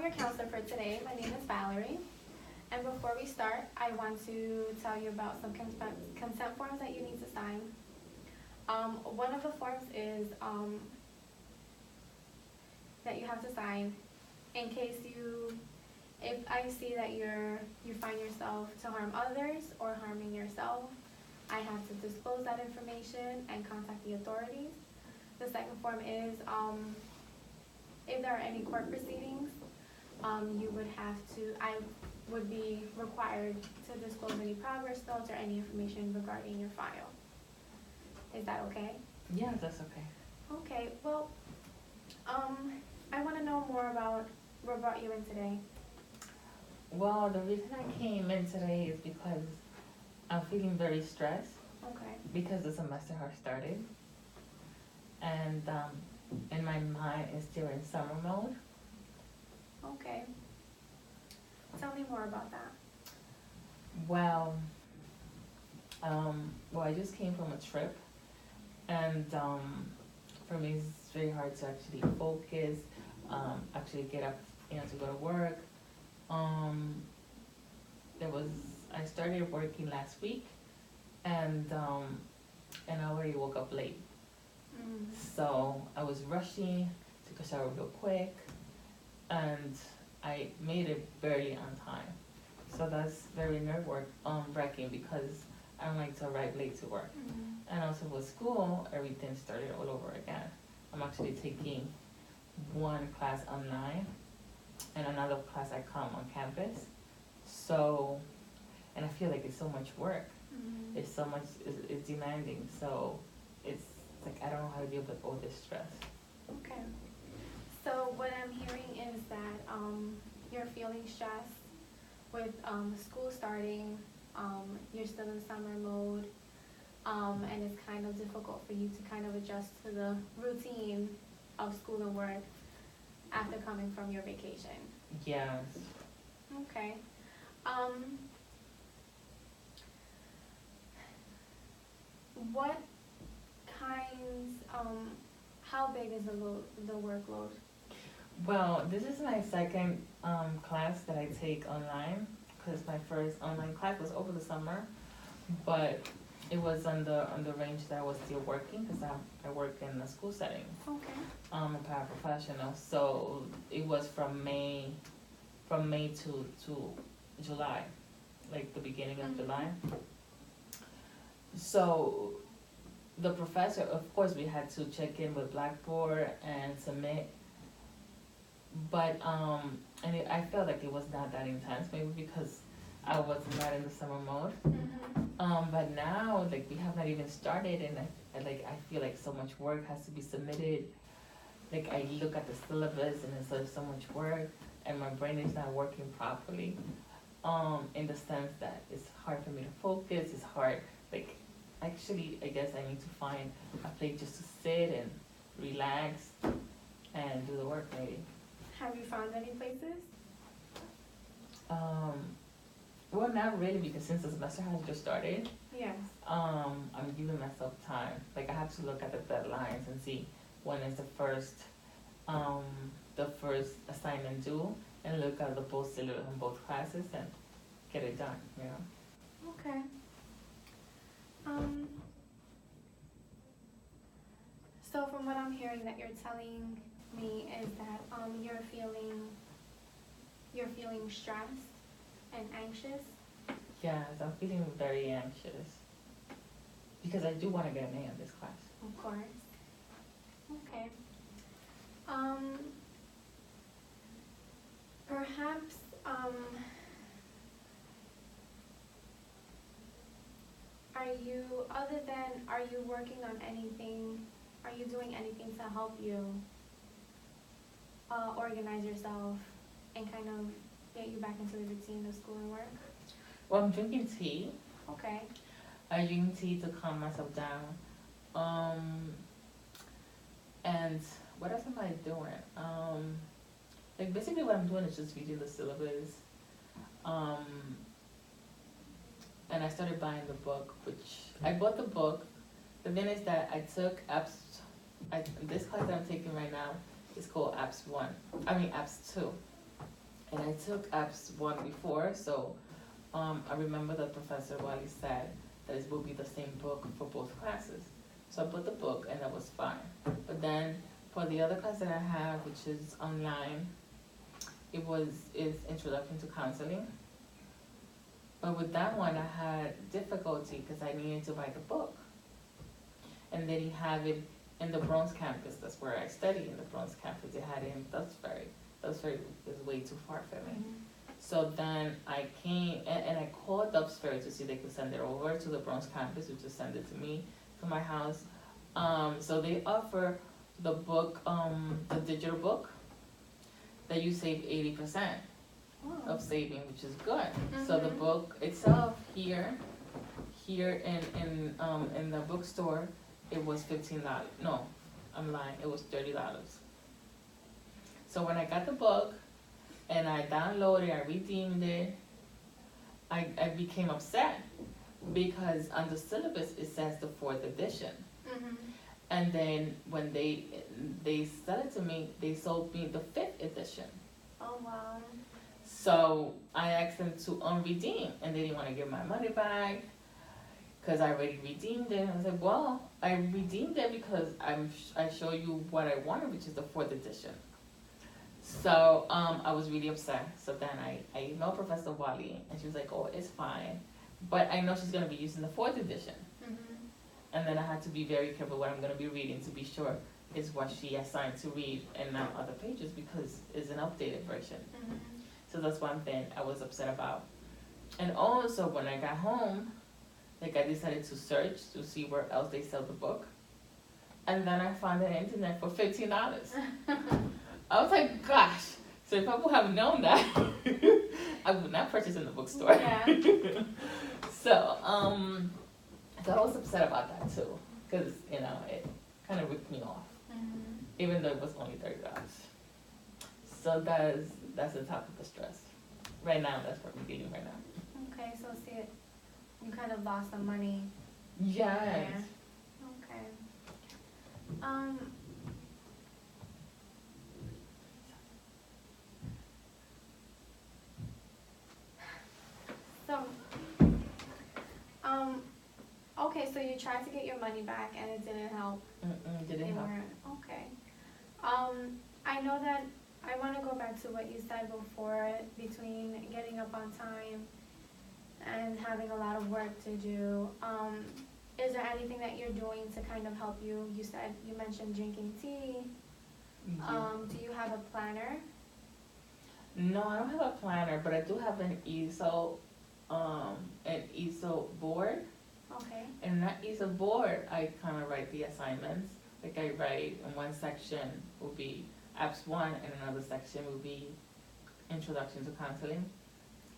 your counselor for today. My name is Valerie. And before we start, I want to tell you about some consent forms that you need to sign. One of the forms is that you have to sign in case if I see that you find yourself to harm others or harming yourself, I have to disclose that information and contact the authorities. The second form is if there are any court proceedings, I would be required to disclose any progress notes or any information regarding your file. Is that okay? Yeah, that's okay. Okay, well, I want to know more about what brought you in today. Well, the reason I came in today is because I'm feeling very stressed Okay. because the semester has started. And in my mind, it's still in summer mode. Okay. Tell me more about that. Well, I just came from a trip, and for me, it's very hard to actually focus, actually get up, to go to work. I started working last week, and I already woke up late. So I was rushing, took a shower real quick, and I made it barely on time. So that's very nerve-wracking because I don't like to arrive late to work. And also with school, everything started all over again. I'm actually taking one class online and another class I come on campus. So, and I feel like it's so much work. It's so much, it's demanding. So it's like I don't know how to deal with all this stress. Okay. So what I'm hearing is that you're feeling stressed with school starting. You're still in summer mode, and it's kind of difficult for you to kind of adjust to the routine of school and work after coming from your vacation. Yes. Okay. What kinds? How big is the workload? Well, this is my second class that I take online because my first online class was over the summer, but it was on the range that I was still working because I work in a school setting. Okay. I'm a paraprofessional, so it was from May to July, like the beginning of July. So the professor, of course, we had to check in with Blackboard and submit. But I felt like it was not that intense, maybe because I was not in the summer mode. But now, like, we have not even started, and I feel like so much work has to be submitted. Like, I look at the syllabus, and there's so much work, and my brain is not working properly. In the sense that it's hard for me to focus. It's hard. Like, actually, I guess I need to find a place just to sit and relax and do the work, maybe. Have you found any places? Well, not really, because since the semester has just started, Yes. I'm giving myself time. Like, I have to look at the deadlines and see when is the first assignment due, and look at the both syllabus in both classes and get it done, Okay. So from what I'm hearing that you're telling me is that you're feeling stressed and anxious. Yes, I'm feeling very anxious because I do want to get an A in this class. Of course. Okay. Perhaps are you working on anything? Are you doing anything to help you organize yourself and kind of get you back into the routine of school and work? Well, I'm drinking tea. Okay. I drink tea to calm myself down. And what else am I doing? Like, basically what I'm doing is just reading the syllabus. And I started buying the book, which I bought the book. The thing is that I took this class that I'm taking right now is called Apps 2. And I took apps 1 before, so I remember that Professor Wally said that it would be the same book for both classes. So I bought the book and that was fine. But then for the other class that I have, which is online, is Introduction to Counseling. But with that one, I had difficulty because I needed to buy the book. And they didn't have it in the Bronx campus. That's where I study, in the Bronx campus. They had it in Duxbury. Duxbury is way too far for me. So then I came, and I called Duxbury to see if they could send it over to the Bronx campus, which just send it to me, to my house. So they offer the book, the digital book, that you save 80% of saving, which is good. So the book itself here in the bookstore, it was $15. No, I'm lying, it was $30. So when I got the book and I downloaded, I redeemed it, I became upset because on the syllabus it says the 4th edition. And then when they sell it to me, they sold me the 5th edition. Oh wow. So I asked them to unredeem, and they didn't want to give my money back because I already redeemed it. I was like, well, I redeemed it because I show you what I wanted, which is the 4th edition. So I was really upset. So then I emailed Professor Wally, and she was like, oh, it's fine. But I know she's going to be using the 4th edition. And then I had to be very careful what I'm going to be reading to be sure is what she assigned to read and not other pages because it's an updated version. So that's one thing I was upset about. And also when I got home, like I decided to search to see where else they sell the book. And then I found it on the internet for $15. I was like, gosh, so if I would have known that, I would not purchase in the bookstore. Yeah. So I was upset about that too, because, you know, it kind of ripped me off, even though it was only $30. So that's the top of the stress. Right now, that's what I'm dealing right now. Okay, so see, you kind of lost some money. Yes. there. Okay. So, okay, so you tried to get your money back and it didn't help. Didn't They help. weren't, okay. I know that, I wanna go back to what you said before, between getting up on time and having a lot of work to do. Is there anything that you're doing to kind of help you? You mentioned drinking tea. Do you have a planner? No, I don't have a planner, but I do have an easel board. Okay. And in that easel board, I kind of write the assignments. Like I write in one section will be apps 1, and another section will be introduction to counseling.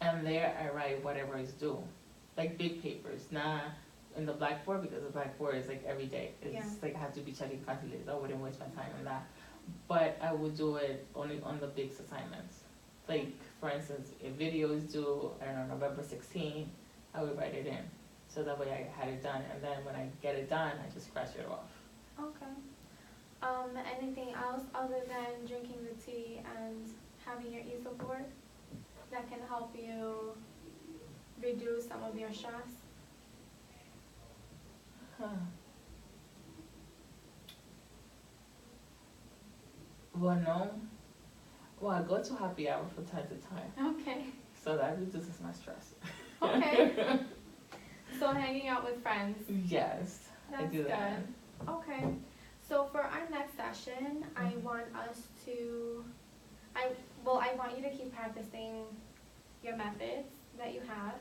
And there I write whatever is due, like big papers, not in the blackboard because the blackboard is like every day. It's like I have to be checking constantly. I wouldn't waste my time on that. But I would do it only on the big assignments. Like for instance, if video is due, I don't know, November 16, I would write it in. So that way I had it done, and then when I get it done, I just scratch it off. Okay. Anything else other than drinking the tea and having your easel board that can help you reduce some of your stress? Well, no. Well, I go to happy hour from time to time, Okay. so that reduces my stress. Okay. So hanging out with friends. Yes, I That's do that. good. Okay. So for our next session, I want us to, I want you to keep practicing your methods that you have.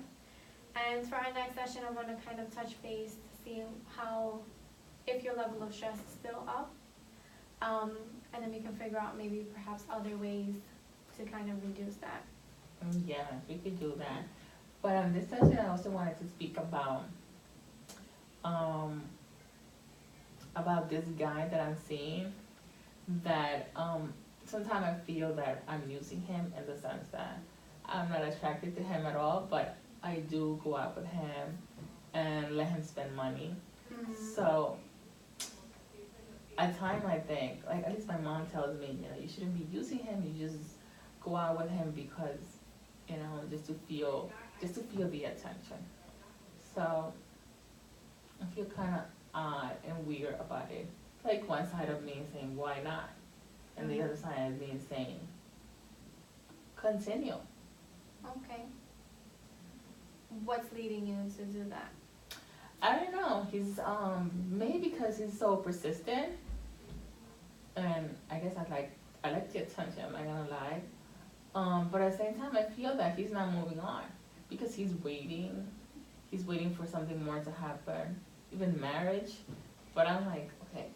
And for our next session, I want to kind of touch base to see if your level of stress is still up. And then we can figure out maybe perhaps other ways to kind of reduce that. Yes, we could do that. But on this session, I also wanted to speak about this guy that I'm seeing, that sometimes I feel that I'm using him in the sense that I'm not attracted to him at all, but I do go out with him and let him spend money. So at times I think, like at least my mom tells me, you know, you shouldn't be using him, you just go out with him because, just to feel the attention. So I feel kind of odd and weird about it. Like one side of me is saying, why not? And the other side of me is saying, continue. Okay. What's leading you to do that? I don't know. He's maybe because he's so persistent, and I guess I like the attention. I'm not gonna lie. But at the same time, I feel that he's not moving on because he's waiting. He's waiting for something more to happen, even marriage. But I'm like, okay,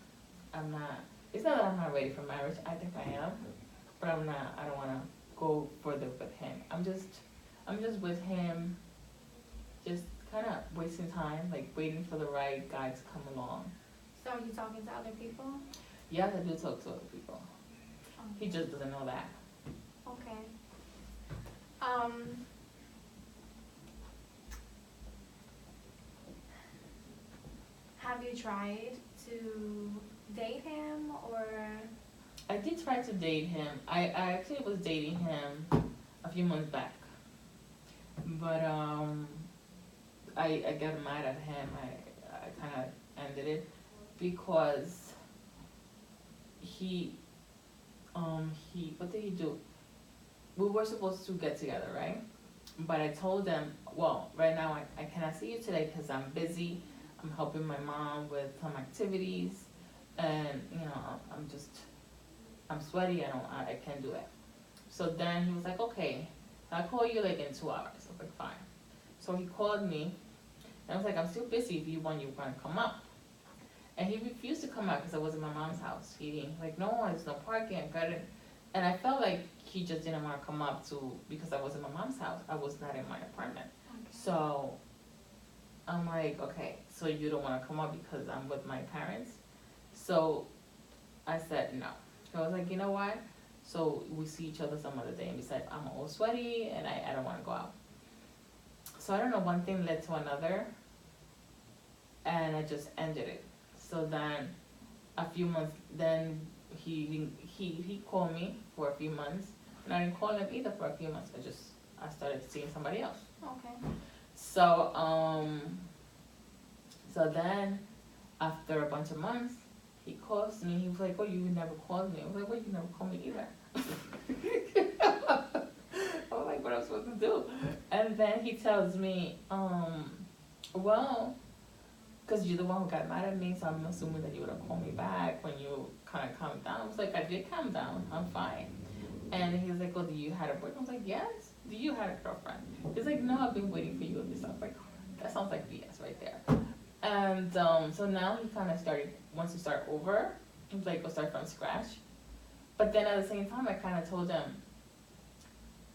I'm not. It's not that I'm not ready for marriage. I think I am, but I'm not. I don't want to go further with him. I'm just with him, just kind of wasting time, like waiting for the right guy to come along. So are you talking to other people? Yes, I do talk to other people. Okay. He just doesn't know that. Okay. Have you tried to date him or? I did try to date him. I actually was dating him a few months back. But I got mad at him. I kind of ended it because he what did he do? We were supposed to get together, right? But I told him, well, right now I cannot see you today because I'm busy. I'm helping my mom with some activities, and I'm sweaty. I can't do it. So then he was like, okay, I'll call you like in 2 hours. I was like, fine. So he called me, and I was like, I'm still busy. If you want to come up. And he refused to come out because I was in my mom's house. He like, no, there's no parking. I got it. And I felt like he just didn't want to come up because I was in my mom's house. I was not in my apartment. Okay. So I'm like, okay, so you don't want to come up because I'm with my parents? So I said no. So I was like, you know what? So we see each other some other day. And besides, I'm all sweaty and I don't want to go out. So I don't know, one thing led to another. And I just ended it. So then a few months, then he called me for a few months. And I didn't call him either for a few months. I started seeing somebody else. Okay. So so then after a bunch of months, he calls me. He was like, "Oh, you never called me." I was like, "Well, you never called me either." I was like, "What am I supposed to do?" And then he tells me, well, because you're the one who got mad at me, so I'm assuming that you would have called me back when you kind of calmed down. I was like, I did calm down. I'm fine. And he was like, well, do you have a boyfriend? I was like, yes. Do you have a girlfriend? He's like, no, I've been waiting for you. And I was like, that sounds like BS right there. And so now he kind of wants to start over. He's like, we'll start from scratch. But then at the same time, I kind of told him,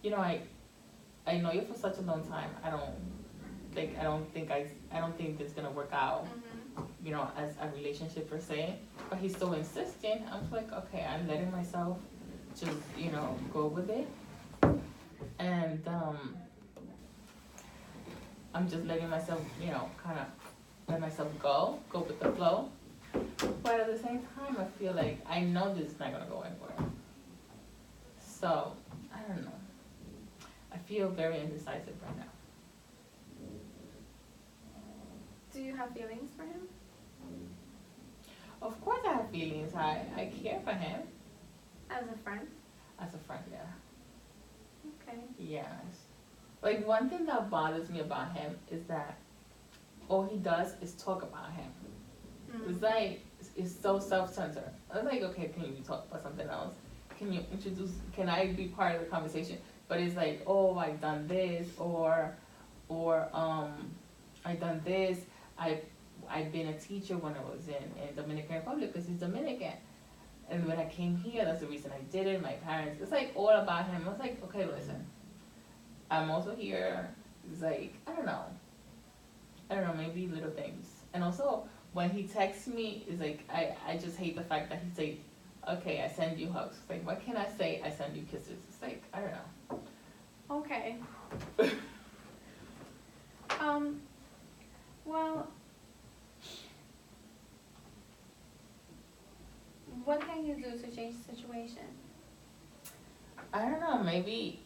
I know you for such a long time. I don't think this is gonna work out, as a relationship per se. But he's so insistent. I'm like, okay, I'm letting myself just, go with it. And I'm just letting myself, kind of let myself go with the flow. But at the same time, I feel like I know this is not gonna go anywhere. So I don't know. I feel very indecisive right now. Do you have feelings for him? Of course I have feelings. I care for him. As a friend? As a friend, yeah. Okay. Yes. Like, one thing that bothers me about him is that all he does is talk about him. It's like, it's so self-centered. I was like, okay, can you talk about something else? Can I be part of the conversation? But it's like, oh, I've done this, or I've done this. I've been a teacher when I was in Dominican Republic because he's Dominican. And when I came here, that's the reason I did it. My parents, it's like all about him. I was like, okay, listen, I'm also here. It's like, I don't know, maybe little things. And also, when he texts me, it's like, I just hate the fact that he's like, okay, I send you hugs. It's like, what can I say? I send you kisses. It's like, I don't know. Okay. Well, what can you do to change the situation? I don't know, maybe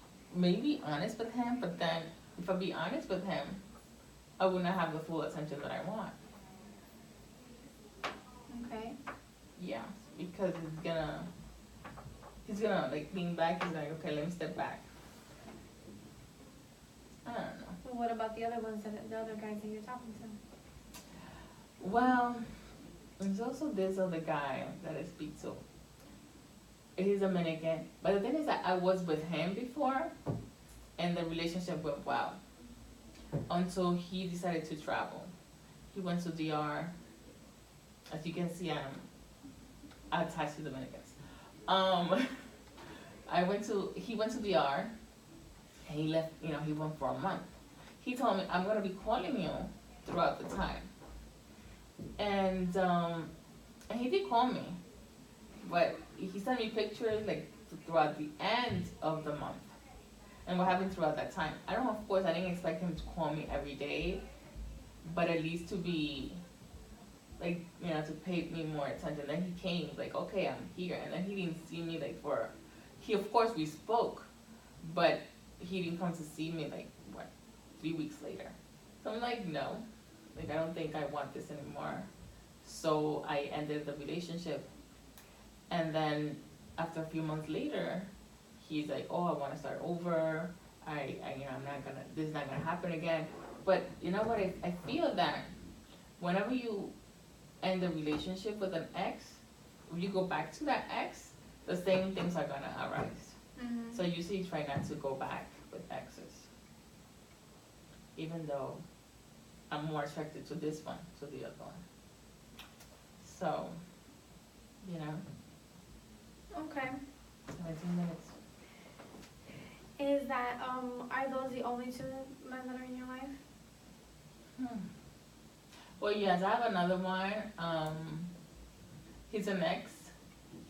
honest with him, but then if I be honest with him, I would not have the full attention that I want. Okay. Yeah, because he's gonna like lean back. He's like, okay, let me step back. I don't know. Well, what about the other ones the other guys that you're talking to? Well, there's also this other guy that I speak to. He's Dominican, but the thing is that I was with him before, and the relationship went well until he decided to travel. He went to DR. As you can see, I'm attached to Dominicans. He went to DR, and he left. You know, he went for a month. He told me, I'm gonna be calling you throughout the time, and he did call me, but he sent me pictures like throughout the end of the month and what happened throughout that time. I don't know, of course, I didn't expect him to call me every day, but at least to be like, you know, to pay me more attention. Then he came, like, okay, I'm here. And then he didn't see me like of course we spoke, but he didn't come to see me like, 3 weeks later. So I'm like, no, like, I don't think I want this anymore. So I ended the relationship. And then after a few months later, he's like, oh, I want to start over. You know, this is not gonna happen again. But you know what? I feel that whenever you end a relationship with an ex, when you go back to that ex, the same things are gonna arise. Mm-hmm. So you usually try not to go back with exes, even though I'm more attracted to this one, to the other one. So, you know. Okay. 17 minutes. Is that are those the only two men that are in your life? Well, yes, I have another one. He's an ex.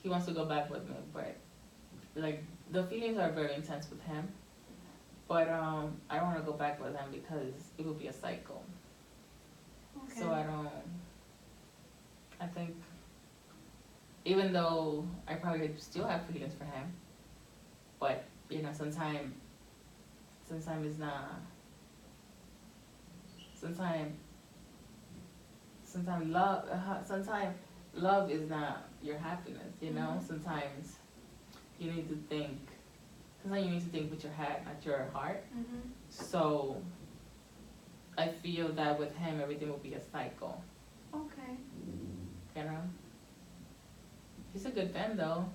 He wants to go back with me, but like the feelings are very intense with him. But I don't want to go back with him because it would be a cycle. Okay. So I think, even though I probably still have feelings for him, but you know, sometimes it's not. Sometimes love is not your happiness. You know, Mm-hmm. sometimes you need to think. Sometimes you need to think with your head, not your heart. Mm-hmm. So I feel that with him, everything will be a cycle. Okay. You know, he's a good man though,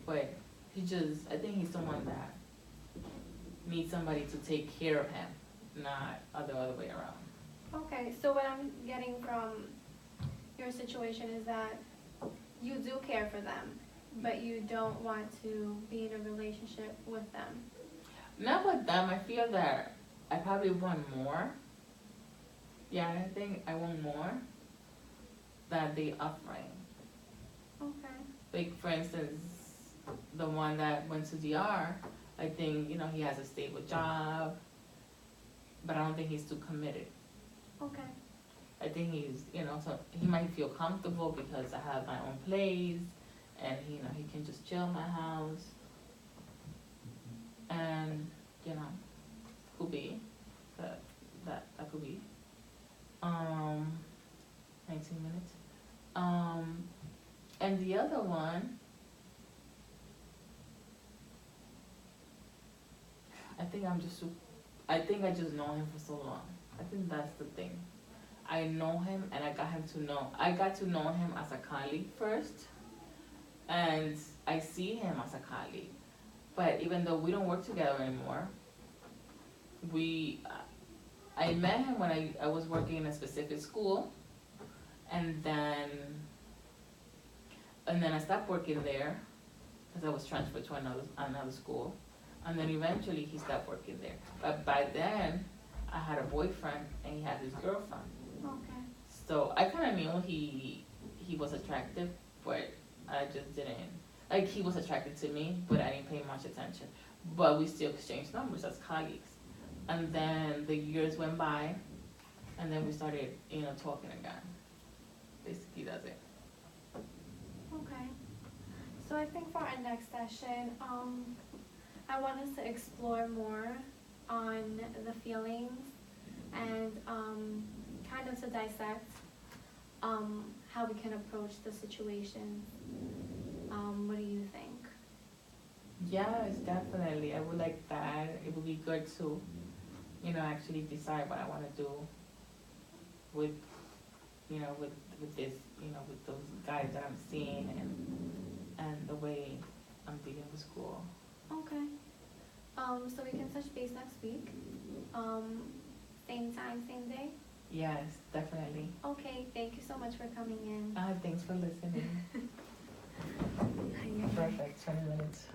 but I think he's someone that needs somebody to take care of him, not the other way around. Okay. So what I'm getting from your situation is that you do care for them, but you don't want to be in a relationship with them. Not with them. I feel that I probably want more. Yeah, I think I want more that they offering. Okay. Like for instance, the one that went to DR, I think, you know, he has a stable job, but I don't think he's too committed. Okay. I think he's, you know, so he might feel comfortable because I have my own place, and you know, he can just chill in my house, and you know, could be that could be 19 minutes. And the other one, I think I just know him for so long. I think that's the thing. I know him, and I got to know him as a colleague first, and I see him as a colleague. But even though we don't work together anymore, I met him when I was working in a specific school, and then I stopped working there because I was transferred to another school, and then eventually he stopped working there. But by then, I had a boyfriend and he had his girlfriend. Okay. So I kind of knew he was attractive, but I just didn't. Like, he was attracted to me, but I didn't pay much attention. But we still exchanged numbers as colleagues. And then the years went by, and then we started, you know, talking again. Basically, that's it. Okay. So I think for our next session, I want us to explore more on the feelings and kind of to dissect how we can approach the situation. What do you think? Yes, definitely. I would like that. It would be good to, actually decide what I want to do with, with this, with those guys that I'm seeing and the way I'm dealing with school. Okay. So we can touch base next week. Same time, same day? Yes, definitely. Okay, thank you so much for coming in. Thanks for listening. Perfect, 20 minutes.